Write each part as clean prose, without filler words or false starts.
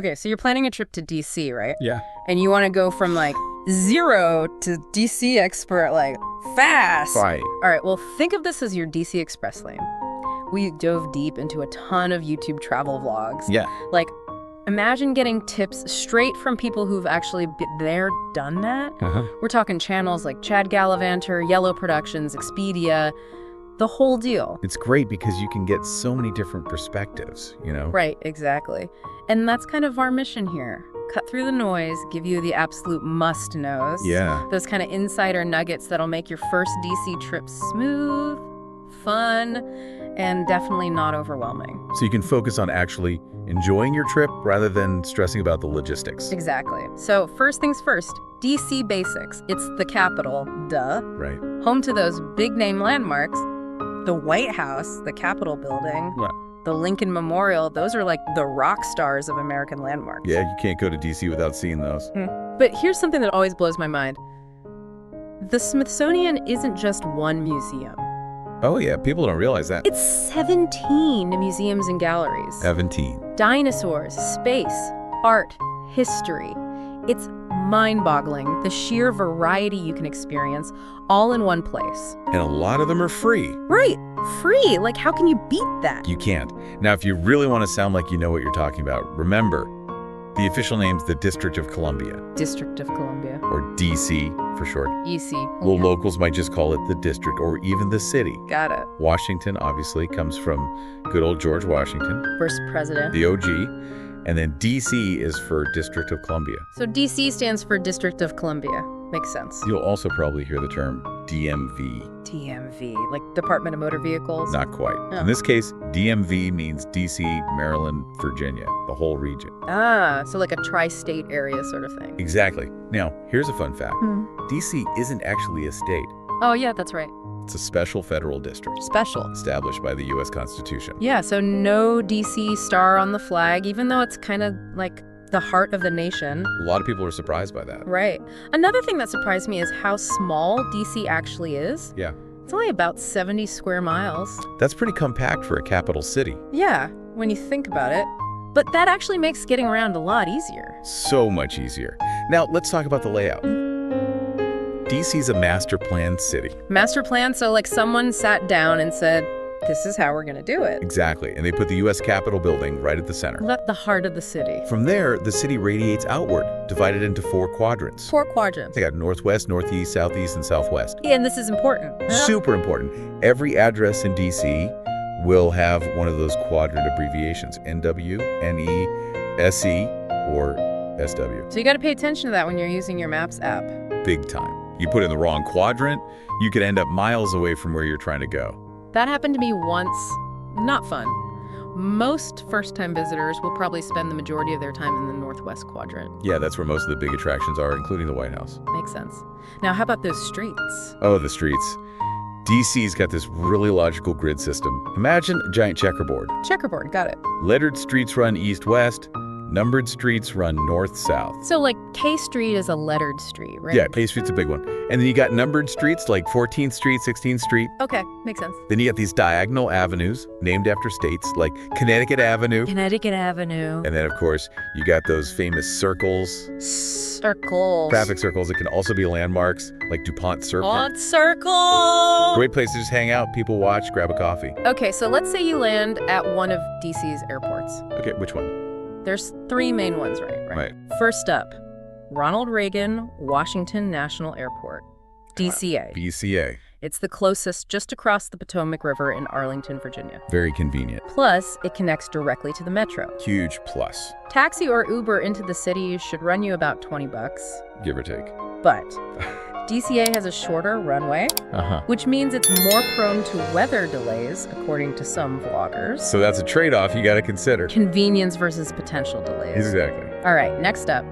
Okay, so you're planning a trip to D.C., right? Yeah. And you want to go from, like, 0 to D.C. expert, like, fast. Right. All right, well, think of this as your D.C. Express lane. We dove deep into a ton of YouTube travel vlogs. Yeah. Like, imagine getting tips straight from people who've actually been there, done that. We're talking channels like Chad Gallivanter, Yellow Productions, Expedia, the whole deal. It's great because you can get so many different perspectives, you know? Right, exactly. And that's kind of our mission here. Cut through the noise, give you the absolute must-knows. Yeah. Those kind of insider nuggets that'll make your first DC trip smooth, fun, and definitely not overwhelming. So you can focus on actually enjoying your trip rather than stressing about the logistics. Exactly. So first things first, DC basics. It's the capital, duh. Right. Home to those big-name landmarks. The White House, the Capitol building, What? the Lincoln Memorial, those are like the rock stars of American landmarks. Yeah, you can't go to D.C. without seeing those. But here's something that always blows my mind. The Smithsonian isn't just one museum. Oh, yeah, people don't realize that. It's 17 museums and galleries. 17. Dinosaurs, space, art, history. It's mind-boggling, the sheer variety you can experience all in one place. And a lot of them are free. Right, free. Like, how can you beat that? You can't. Now, if you really want to sound like you know what you're talking about, remember, the official name's the District of Columbia. District of Columbia. Or D.C. for short. EC. Well, locals might just call it the district or even the city. Got it. Washington, obviously, comes from good old George Washington, First president. the OG. And then D.C. is for District of Columbia. So DC stands for District of Columbia. Makes sense. You'll also probably hear the term DMV. DMV, like Department of Motor Vehicles? Not quite. Oh. In this case, DMV means D.C., Maryland, Virginia, the whole region. Ah, so like a tri-state area sort of thing. Exactly. Now, here's a fun fact. D.C. isn't actually a state. Oh, yeah, that's right. It's a special federal district Special. established by the U.S. Constitution. Yeah, so no DC star on the flag, even though it's kind of like the heart of the nation. A lot of people are surprised by that. Right. Another thing that surprised me is how small DC actually is. Yeah. It's only about 70 square miles. That's pretty compact for a capital city. Yeah, when you think about it. But that actually makes getting around a lot easier. So much easier. Now, let's talk about the layout. DC's a master planned city. Master plan, so like someone sat down and said, this is how we're going to do it. Exactly. And they put the U.S. Capitol building right at the center. At the heart of the city. From there, the city radiates outward, divided into 4 quadrants. 4 quadrants. They got northwest, northeast, southeast, and southwest. Yeah, and this is important. Super important. Every address in D.C. will have one of those quadrant abbreviations, NW, NE, SE, or SW. So you got to pay attention to that when you're using your Maps app. Big time. You put in the wrong quadrant, you could end up miles away from where you're trying to go. That happened to me once. Not fun. Most first-time visitors will probably spend the majority of their time in the northwest quadrant. Yeah, that's where most of the big attractions are, including the White House. Makes sense. Now, how about those streets? Oh, the streets. DC's got this really logical grid system. Imagine a giant checkerboard. Checkerboard, got it. Lettered streets run east-west. Numbered streets run north-south. So, like, K Street is a lettered street, right? Yeah, K Street's a big one. And then you got numbered streets like 14th Street, 16th Street. Okay, makes sense. Then you got these diagonal avenues named after states like Connecticut Avenue. Connecticut Avenue. And then, of course, you got those famous circles. Circles. Traffic circles that can also be landmarks like DuPont Circle. On circle! Great place to just hang out, people watch, grab a coffee. Okay, so let's say you land at one of DC's airports. Okay, which one? There's 3 main ones, right? First up, Ronald Reagan Washington National Airport, DCA. BCA. It's the closest, just across the Potomac River in Arlington, Virginia. Very convenient. Plus, it connects directly to the metro. Huge plus, Taxi or Uber into the city should run you about $20, give or take. but DCA has a shorter runway, which means it's more prone to weather delays, according to some vloggers. So that's a trade-off you got to consider. Convenience versus potential delays. Exactly. All right, next up,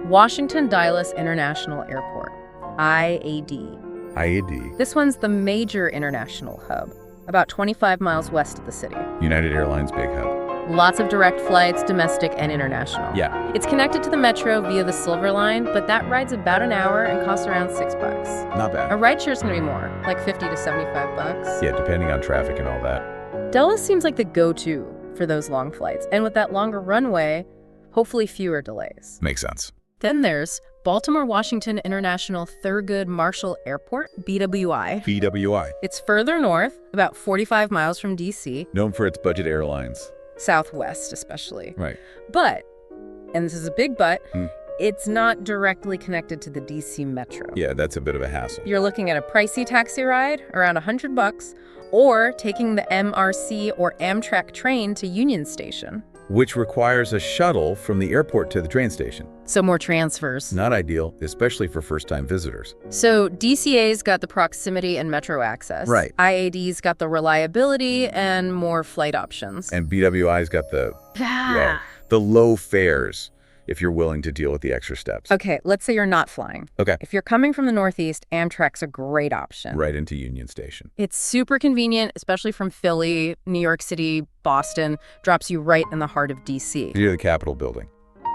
Washington Dulles International Airport, IAD. IAD. This one's the major international hub, about 25 miles west of the city. United Airlines big hub. Lots of direct flights, domestic and international. Yeah. It's connected to the metro via the Silver Line, but that ride's about an hour and costs around $6. Not A bad. rideshare's gonna be more, like 50 to 75 bucks. Yeah, depending on traffic and all that. Dulles seems like the go-to for those long flights. And with that longer runway, Hopefully fewer delays. Makes sense. Then there's Baltimore-Washington International Thurgood Marshall Airport, BWI. BWI. It's further north, about 45 miles from D.C. Known for its budget airlines. Southwest especially. Right. But, and this is a big but, it's not directly connected to the D.C. Metro. Yeah, that's a bit of a hassle. You're looking at a pricey taxi ride, around $100, or taking the MRC or Amtrak train to Union Station. Which requires a shuttle from the airport to the train station. So more transfers. Not ideal, especially for first-time visitors. So DCA's got the proximity and metro access. Right. IAD's got the reliability and more flight options. And BWI's got the low fares, if you're willing to deal with the extra steps. Okay, let's say you're not flying. Okay. If you're coming from the Northeast, Amtrak's a great option. Right into Union Station. It's super convenient, especially from Philly, New York City, Boston. Drops you right in the heart of D.C. Near the Capitol building.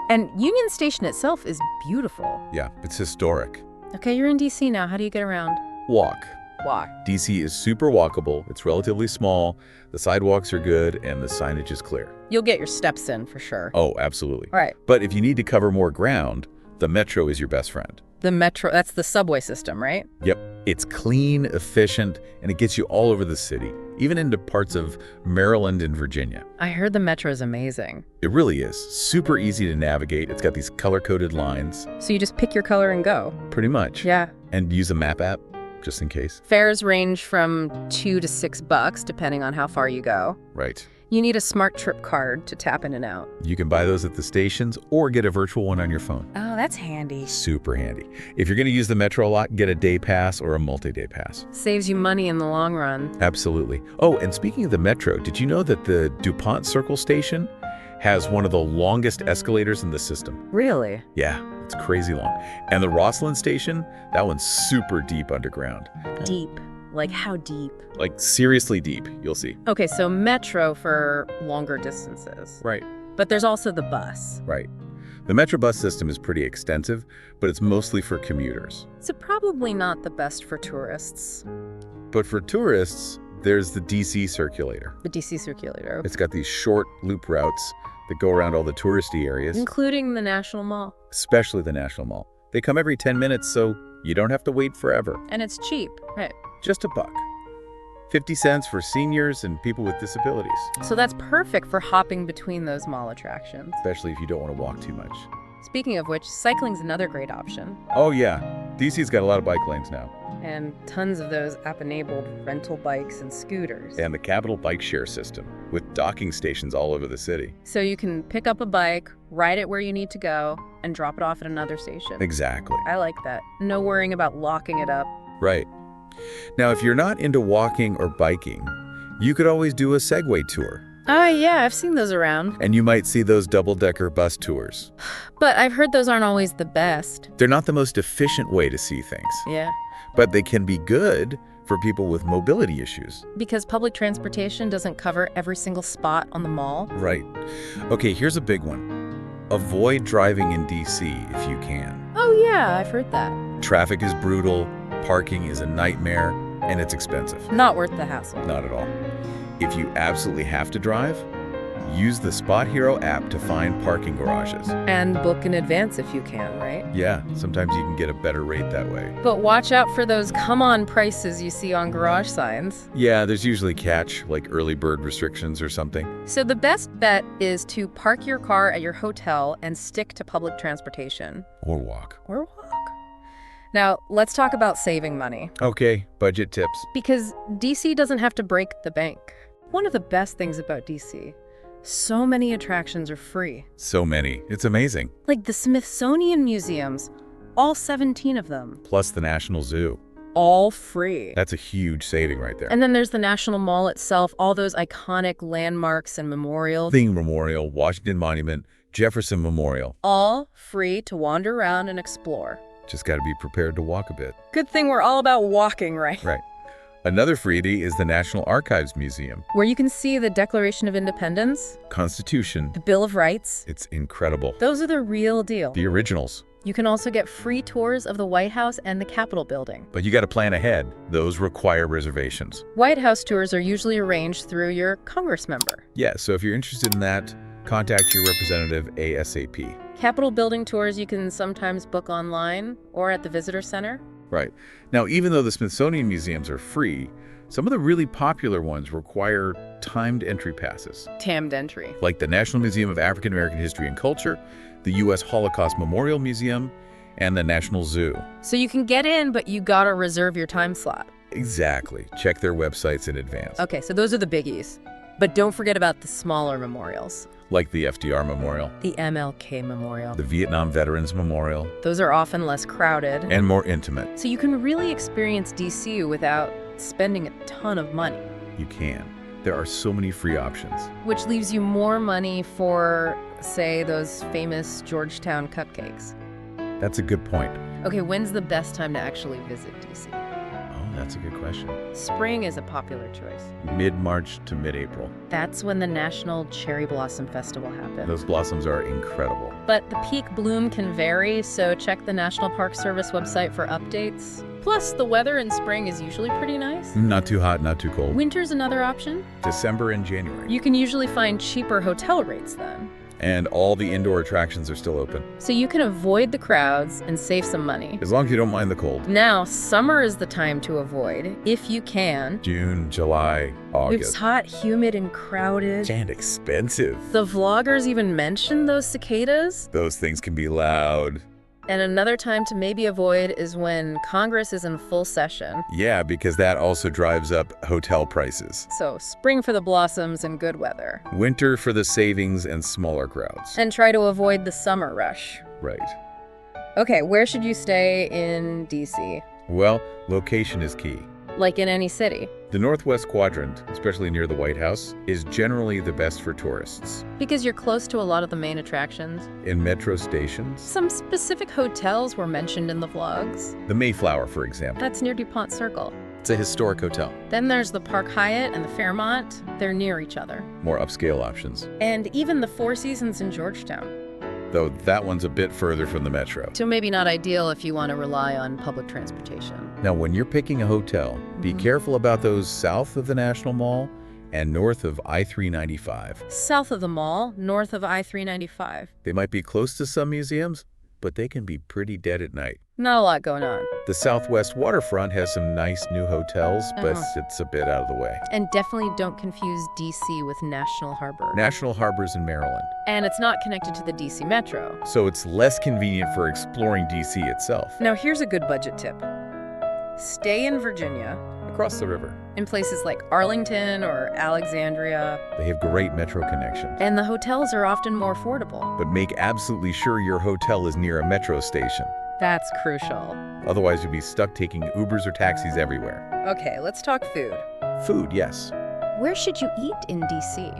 And Union Station itself is beautiful. Yeah, it's historic. Okay, you're in D.C. now. How do you get around? Walk. Walk. D.C. is super walkable. It's relatively small. The sidewalks are good, and the signage is clear. You'll get your steps in for sure. Oh, absolutely. Right. But if you need to cover more ground, the Metro is your best friend. The Metro, that's the subway system, right? Yep. It's clean, efficient, and it gets you all over the city, even into parts of Maryland and Virginia. I heard the Metro is amazing. It really is. Super easy to navigate. It's got these color-coded lines. So you just pick your color and go. Pretty much. Yeah. And use a map app, just in case. Fares range from $2 to $6, depending on how far you go. Right. You need a smart trip card to tap in and out. You can buy those at the stations or get a virtual one on your phone. Oh, that's handy. Super handy. If you're going to use the Metro a lot, get a day pass or a multi-day pass. Saves you money in the long run. Absolutely. Oh, and speaking of the Metro, did you know that the DuPont Circle station has one of the longest escalators in the system? Really? Yeah, it's crazy long. And the Rosslyn station, that one's super deep underground. Deep. Like how deep? Like seriously deep, you'll see. Okay, so Metro for longer distances. Right. But there's also the bus. Right. The Metro bus system is pretty extensive, but it's mostly for commuters. So probably not the best for tourists. But for tourists, there's the DC Circulator. The DC Circulator. It's got these short loop routes that go around all the touristy areas. Including the National Mall. Especially the National Mall. They come every 10 minutes, so you don't have to wait forever. And it's cheap. Right. Just $1. 50 cents for seniors and people with disabilities. So that's perfect for hopping between those mall attractions. Especially if you don't want to walk too much. Speaking of which, cycling's another great option. Oh yeah, DC's got a lot of bike lanes now. And tons of those app-enabled rental bikes and scooters. And the Capitol Bike Share system, with docking stations all over the city. So you can pick up a bike, ride it where you need to go, and drop it off at another station. Exactly. I like that. No worrying about locking it up. Right. Now, if you're not into walking or biking, you could always do a Segway tour. Oh, yeah, I've seen those around. And you might see those double-decker bus tours. But I've heard those aren't always the best. They're not the most efficient way to see things. Yeah. But they can be good for people with mobility issues. Because public transportation doesn't cover every single spot on the mall. Right. Okay, here's a big one. Avoid driving in DC if you can. Oh, yeah, I've heard that. Traffic is brutal, parking is a nightmare, and it's expensive. Not worth the hassle. Not at all. If you absolutely have to drive, use the Spot Hero app to find parking garages. And book in advance if you can, right? Yeah, sometimes you can get a better rate that way. But watch out for those come-on prices you see on garage signs. Yeah, there's usually a catch, like early bird restrictions or something. So the best bet is to park your car at your hotel and stick to public transportation. Or walk. Or walk. Now, let's talk about saving money. Okay, budget tips. Because DC doesn't have to break the bank. One of the best things about DC, so many attractions are free. So many. It's amazing. Like the Smithsonian museums, all 17 of them. Plus the National Zoo. All free. That's a huge saving right there. And then there's the National Mall itself, all those iconic landmarks and memorials. Thing Memorial, Washington Monument, Jefferson Memorial. All free to wander around and explore. Just got to be prepared to walk a bit. Good thing we're all about walking, right? Right. Another freebie is the National Archives Museum. Where you can see the Declaration of Independence, Constitution. the Bill of Rights. It's incredible. Those are the real deal. The originals. You can also get free tours of the White House and the Capitol building. But you got to plan ahead. Those require reservations. White House tours are usually arranged through your Congress member. Yeah, so if you're interested in that, Contact your representative ASAP. Capitol building tours you can sometimes book online or at the visitor center. Right. Now, even though the Smithsonian museums are free, some of the really popular ones require timed entry passes. Timed entry. Like the National Museum of African American History and Culture, the U.S. Holocaust Memorial Museum, and the National Zoo. So you can get in, but you gotta reserve your time slot. Exactly. Check their websites in advance. Okay, so those are the biggies. But don't forget about the smaller memorials. Like the FDR Memorial, The MLK Memorial. the Vietnam Veterans Memorial, Those are often less crowded. and more intimate. So you can really experience D.C. without spending a ton of money. You can. There are so many free options. Which leaves you more money for, say, those famous Georgetown cupcakes. That's a good point. Okay, when's the best time to actually visit D.C.? Oh, that's a good question. Spring is a popular choice. Mid-March to mid-April. That's when the National Cherry Blossom Festival happens. Those blossoms are incredible. But the peak bloom can vary, so check the National Park Service website for updates. Plus, the weather in spring is usually pretty nice. Not too hot, not too cold. Winter's another option. December and January. You can usually find cheaper hotel rates then. And all the indoor attractions are still open. So you can avoid the crowds and save some money. As long as you don't mind the cold. Now, summer is the time to avoid, if you can. June, July, It's August. hot, humid, and crowded. And expensive. The vloggers even mentioned those cicadas. Those things can be loud. And another time to maybe avoid is when Congress is in full session. Yeah, because that also drives up hotel prices. So spring for the blossoms and good weather. Winter for the savings and smaller crowds. And try to avoid the summer rush. Right. Okay, where should you stay in DC? Well, location is key. Like in any city. The Northwest Quadrant, especially near the White House, is generally the best for tourists. Because you're close to a lot of the main attractions. In metro stations, Some specific hotels were mentioned in the vlogs. the Mayflower, for example. That's near DuPont Circle. It's a historic hotel. Then there's the Park Hyatt and the Fairmont. They're near each other. More upscale options. And even the Four Seasons in Georgetown. Though that one's a bit further from the metro. So maybe not ideal if you want to rely on public transportation. Now, when you're picking a hotel, be careful about those south of the National Mall and north of I-395. South of the mall, north of I-395. They might be close to some museums, but they can be pretty dead at night. Not a lot going on. The Southwest waterfront has some nice new hotels, but it's a bit out of the way. And definitely don't confuse D.C. with National Harbor. National Harbor's in Maryland, And it's not connected to the D.C. Metro. so it's less convenient for exploring D.C. itself. Now here's a good budget tip. Stay in Virginia, Across the river, in places like Arlington or Alexandria, they have great metro connections. and the hotels are often more affordable. But make absolutely sure your hotel is near a metro station. That's crucial. Otherwise, you'll be stuck taking Ubers or taxis everywhere. Okay, let's talk food. Food, yes. Where should you eat in D.C.?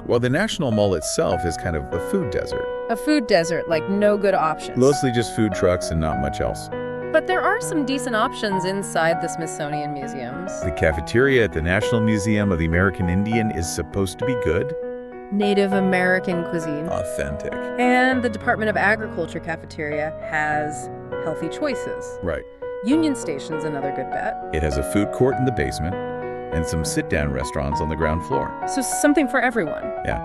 Well, the National Mall itself is kind of a food desert. A food desert, like no good options. Mostly just food trucks and not much else. But there are some decent options inside the Smithsonian museums. The cafeteria at the National Museum of the American Indian is supposed to be good. Native American cuisine. Authentic. And the Department of Agriculture cafeteria has healthy choices. Right. Union Station's another good bet. It has a food court in the basement and some sit-down restaurants on the ground floor. So something for everyone. Yeah.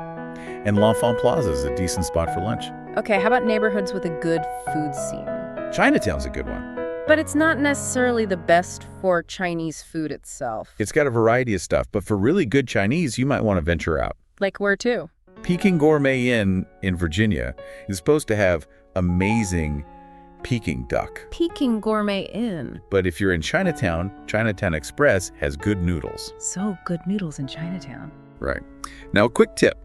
And L'Enfant Plaza is a decent spot for lunch. Okay, how about neighborhoods with a good food scene? Chinatown's a good one. But it's not necessarily the best for Chinese food itself. It's got a variety of stuff, but for really good Chinese, you might want to venture out. Like where to? Peking Gourmet Inn in Virginia is supposed to have amazing Peking duck. Peking Gourmet Inn. But if you're in Chinatown, Chinatown Express has good noodles. So good noodles in Chinatown. Right. Now, a quick tip.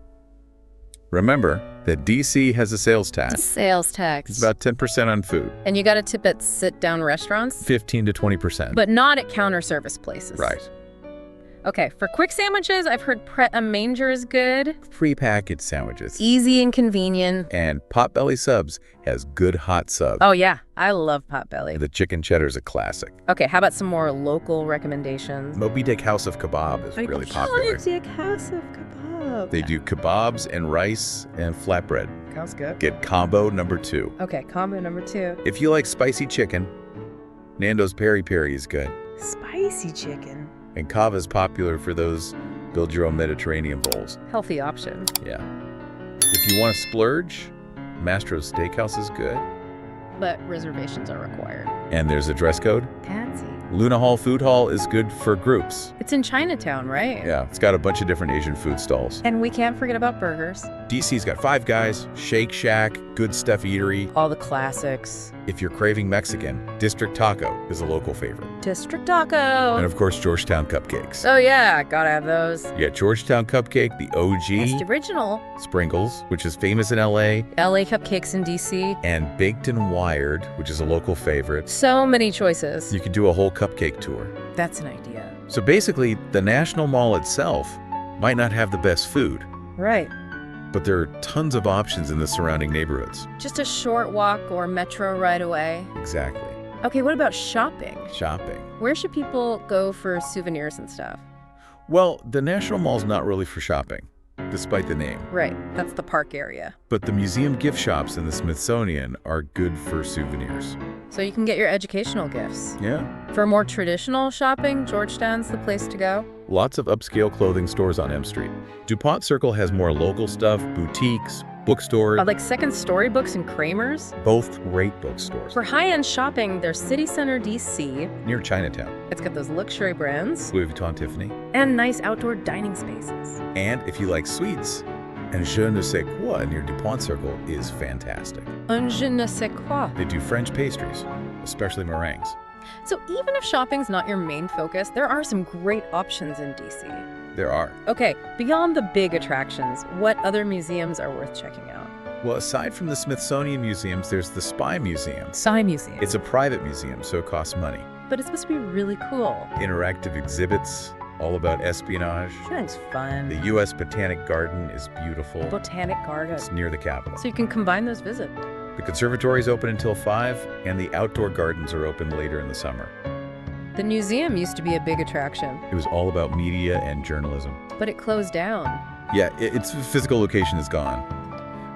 Remember that D.C. has a sales tax. Sales tax. It's about 10% on food, And you got to tip at sit-down restaurants? 15 to 20%. But not at counter service places. Right. Okay, for quick sandwiches, I've heard Pret-A-Manger is good. Prepackaged sandwiches. Easy and convenient. And Potbelly Subs has good hot subs. Oh yeah, I love Potbelly. The chicken cheddar's a classic. Okay, how about some more local recommendations? Moby Dick House of Kebab is really popular. House of Kebab. They do kebabs and rice and flatbread. Sounds good. Get combo number 2. Okay, combo number 2. If you like spicy chicken, Nando's Peri Peri is good. Spicy chicken. And Kava's popular for those build-your-own Mediterranean bowls. Healthy option. Yeah. If if you want to splurge, Mastro's Steakhouse is good. But reservations are required. And there's a dress code. Fancy. Luna Hall Food Hall is good for groups. It's in Chinatown, right? Yeah, it's got a bunch of different Asian food stalls. And we can't forget about burgers. DC's got Five Guys, Shake Shack, Good Stuff Eatery. All the classics. If you're craving Mexican, District Taco is a local favorite. District Taco. And of course, Georgetown Cupcakes. Oh yeah, gotta have those. You got Georgetown Cupcake, the OG. It's the original. Sprinkles, which is famous in LA. LA Cupcakes in DC. And Baked and Wired, which is a local favorite. So many choices. You could do a whole cupcake tour. That's an idea. So basically, the National Mall itself might not have the best food. Right. But there are tons of options in the surrounding neighborhoods. Just a short walk or metro right away. Exactly. Okay, what about shopping? Shopping. Where should people go for souvenirs and stuff? Well, the National Mall's not really for shopping, despite the name. Right, that's the park area. But the museum gift shops and the Smithsonian are good for souvenirs. So you can get your educational gifts. Yeah. For more traditional shopping, Georgetown's the place to go. Lots of upscale clothing stores on M Street. DuPont Circle has more local stuff, boutiques, bookstores. Like Second Story Books and Kramer's. Both great bookstores. For high-end shopping, there's City Center DC. Near Chinatown. It's got those luxury brands. Louis Vuitton Tiffany. And nice outdoor dining spaces. And if you like sweets, and Je ne sais quoi near DuPont Circle is fantastic. Un je ne sais quoi. They do French pastries, especially meringues. So even if shopping's not your main focus, there are some great options in DC. There are. Okay, beyond the big attractions, what other museums are worth checking out? Well, aside from the Smithsonian museums, there's the Spy Museum. Spy Museum. It's a private museum, so it costs money. But it's supposed to be really cool. Interactive exhibits, all about espionage. That's fun. The U.S. Botanic Garden is beautiful. Botanic Garden. It's near the Capitol. So you can combine those visits. The conservatory is open until 5, and the outdoor gardens are open later in the summer. The museum used to be a big attraction. It was all about media and journalism. But it closed down. Yeah, its physical location is gone.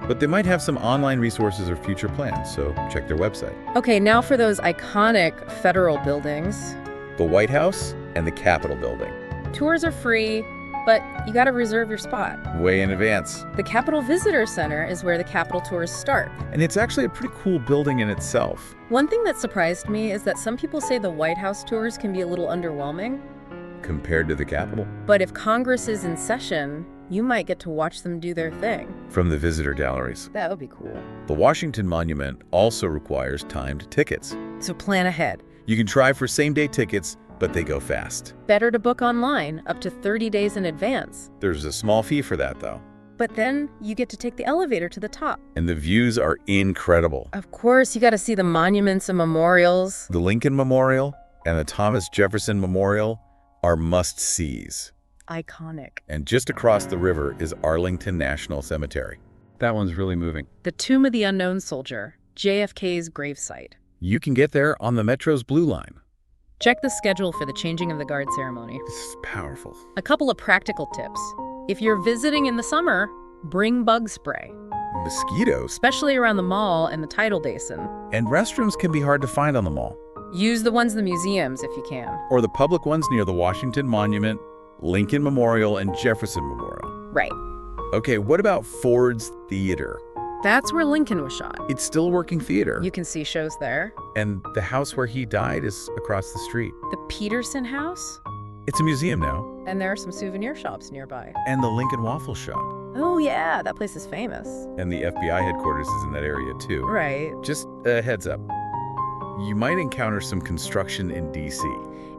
But they might have some online resources or future plans, so check their website. Okay, now for those iconic federal buildings. The White House and the Capitol Building. Tours are free, but you gotta reserve your spot. Way in advance. The Capitol Visitor Center is where the Capitol tours start. And it's actually a pretty cool building in itself. One thing that surprised me is that some people say the White House tours can be a little underwhelming. Compared to the Capitol. But if Congress is in session, you might get to watch them do their thing. From the visitor galleries. That would be cool. The Washington Monument also requires timed tickets. So plan ahead. You can try for same-day tickets, but they go fast. Better to book online, up to 30 days in advance. There's a small fee for that, though. But then you get to take the elevator to the top. And the views are incredible. Of course, you got to see the monuments and memorials. The Lincoln Memorial and the Thomas Jefferson Memorial are must-sees. Iconic. And just across the river is Arlington National Cemetery. That one's really moving. The Tomb of the Unknown Soldier, JFK's gravesite. You can get there on the Metro's Blue Line. Check the schedule for the changing of the guard ceremony. This is powerful. A couple of practical tips. If you're visiting in the summer, bring bug spray. Mosquitoes. Especially around the mall and the tidal basin. And restrooms can be hard to find on the mall. Use the ones in the museums if you can. Or the public ones near the Washington Monument, Lincoln Memorial, and Jefferson Memorial. Right. Okay, what about Ford's Theater? That's where Lincoln was shot. It's still a working theater. You can see shows there. And the house where he died is across the street. The Peterson House? It's a museum now. And there are some souvenir shops nearby. And the Lincoln Waffle Shop. Oh yeah, that place is famous. And the FBI headquarters is in that area too. Right. Just a heads up. You might encounter some construction in D.C.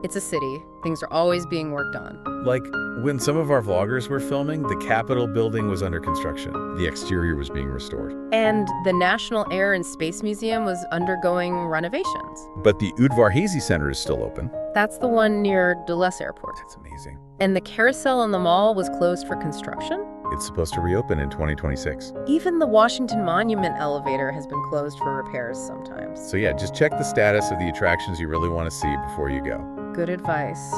It's a city. Things are always being worked on. Like when some of our vloggers were filming, the Capitol building was under construction. The exterior was being restored. And the National Air and Space Museum was undergoing renovations. But the Udvar-Hazy Center is still open. That's the one near Dulles Airport. That's amazing. And the carousel in the mall was closed for construction? It's supposed to reopen in 2026. Even the Washington Monument elevator has been closed for repairs sometimes. So yeah, just check the status of the attractions you really want to see before you go. Good advice.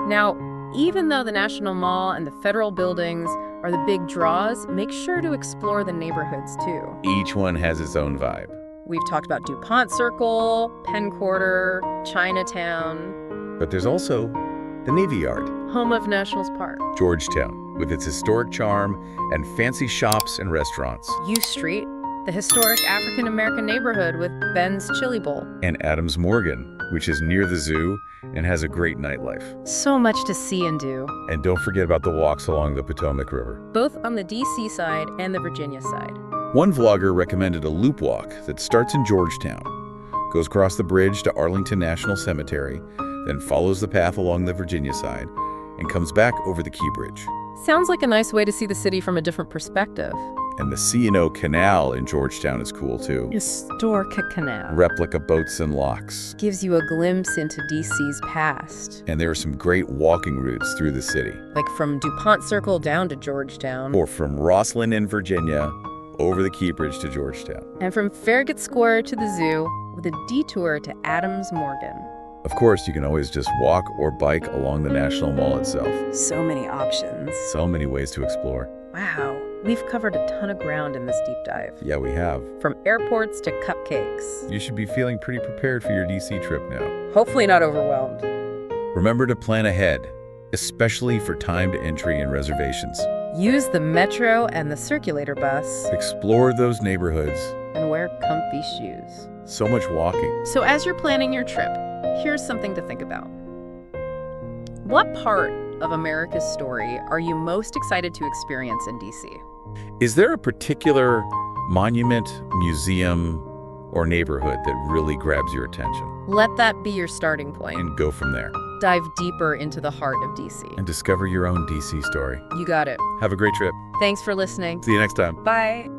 Now, even though the National Mall and the federal buildings are the big draws, make sure to explore the neighborhoods too. Each one has its own vibe. We've talked about DuPont Circle, Penn Quarter, Chinatown. But there's also the Navy Yard, Home of Nationals Park, Georgetown, with its historic charm and fancy shops and restaurants. U Street, the historic African-American neighborhood with Ben's Chili Bowl. And Adams Morgan, which is near the zoo and has a great nightlife. So much to see and do. And don't forget about the walks along the Potomac River. Both on the D.C. side and the Virginia side. One vlogger recommended a loop walk that starts in Georgetown, goes across the bridge to Arlington National Cemetery, then follows the path along the Virginia side, and comes back over the Key Bridge. Sounds like a nice way to see the city from a different perspective. And the C&O Canal in Georgetown is cool, too. Historic canal. Replica boats and locks. Gives you a glimpse into D.C.'s past. And there are some great walking routes through the city. Like from DuPont Circle down to Georgetown. Or from Rosslyn in Virginia over the Key Bridge to Georgetown. And from Farragut Square to the zoo with a detour to Adams Morgan. Of course, you can always just walk or bike along the National Mall itself. So many options. So many ways to explore. Wow. We've covered a ton of ground in this deep dive. Yeah, we have. From airports to cupcakes. You should be feeling pretty prepared for your DC trip now. Hopefully not overwhelmed. Remember to plan ahead, especially for timed entry and reservations. Use the metro and the circulator bus. Explore those neighborhoods. And wear comfy shoes. So much walking. So as you're planning your trip, here's something to think about. What part of America's story are you most excited to experience in DC? Is there a particular monument, museum, or neighborhood that really grabs your attention? Let that be your starting point. And go from there. Dive deeper into the heart of DC. And discover your own DC story. You got it. Have a great trip. Thanks for listening. See you next time. Bye.